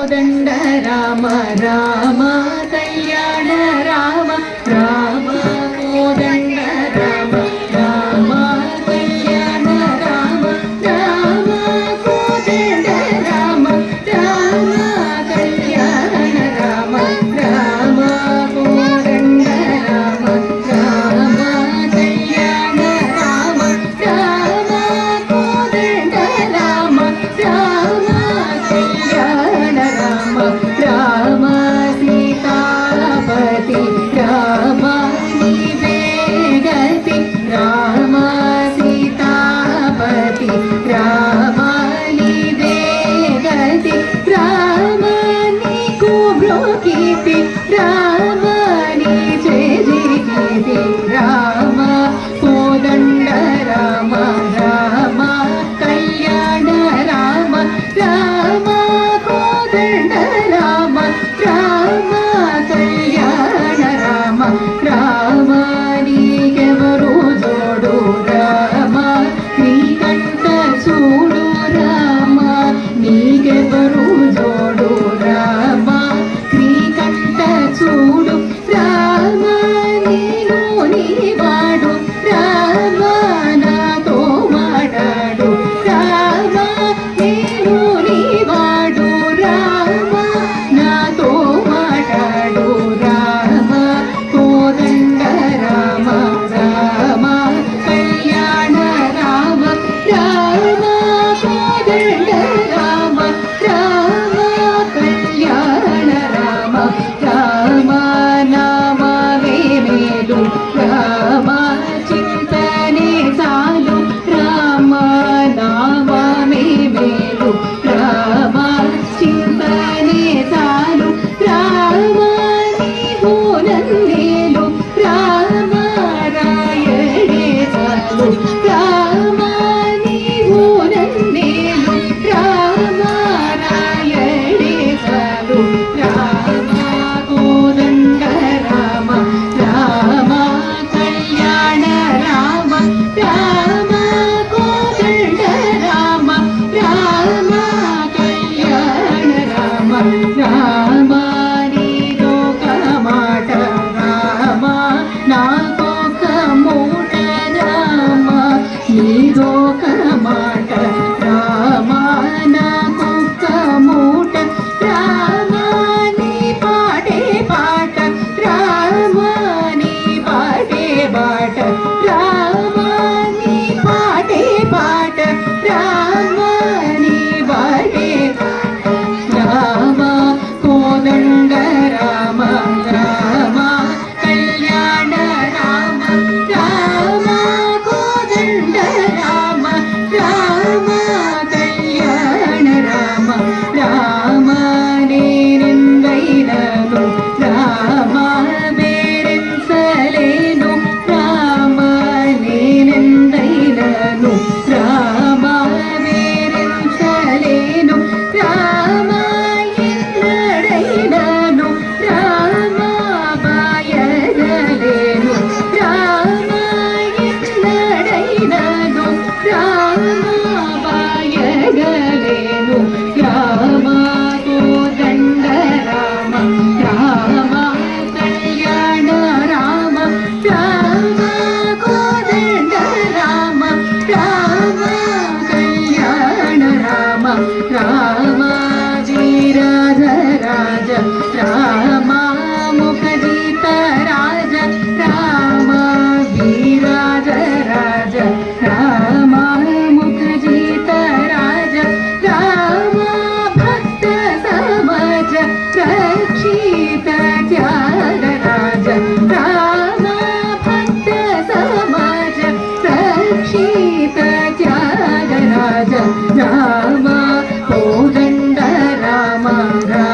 కోదండ రామ రామ కళ్యాణ రామ రామ కోదండ రామ రామ కళ్యాణ రామ రామ కోదండ రామ రామ కళ్యాణ రామ రామ కోదండ రామ రామ కళ్యాణ రామ రామ కోదండ రామ రామ కళ్యాణ రామ రామ సీతాపతి రామ నీవే గతి రామ సీతాపతి రామ నీవే గతి రామ నీకు బ్రోకీతి రామ నీ చేజిగితి రామ కోదండ రామ రామ కళ్యాణ రామ రామ కోదండ రామ రామ కళ్యాణ రామ రామ నీకెవరు జోడు రామ శ్రీకంఠ చూడు రామ నీకెవరు జోడు రామ శ్రీకంఠ చూడు రామ నేను నీవాడు రామ నాతో మాట్లాడు రామ నేను నీవాడు రామ నాతో మాట్లాడు రామ కోదండ రామ రామ కళ్యాణ రామ రామ కోదండ రామ రామ కళ్యాణ రామ రామ నామవే మేలు రామ చింతనే చాలు రామ నామమే మేలు రామ చింతనే చాలు రామ నీవు నందేలు రామ రాయడే చాలు రామ నీవు నందేలు రామ రాయడే చాలు రామ కోదండ రామ రామ కళ్యాణ రామ రామ కోదండ రామ రామ కళ్యాణ రామ రామ నీదొక మాట రామ నాకొక మూట రామ నీదొక మాట రామ నాకొక మూట రామ నీ పాటే పాట రామ నీ పాటే బాట రామ నీ పాటే పాట రామ నీ బాటే రామ కోదండ రామ రామ కళ్యాణ రామ రామ కోదండ రామ రామ కళ్యాణ రామ రామ నేనెందైనను రామ వేరెంచలేను రామ నేనెందైనను రామ వేరెంచలేను రామ ఎన్నడైనను రామ బాయగలేను రామ ఎన్నడైనను రామ బాయగలేను రామ కోదండ రామ రామ కళ్యాణ రామ రామ కోదండ రామ రామ కళ్యాణ రామ రామ ధీరాజ రాజ రామ ముఖజిత రాజ రామ ధీరాజ రాజ రామ ముఖజిత రాజ రామ భక్త సమజ రక్షిత త్యాగ రాజ రామ భక్త సమజ రక్షిత త్యాగ రాజ రామ కోదండ రామ రామ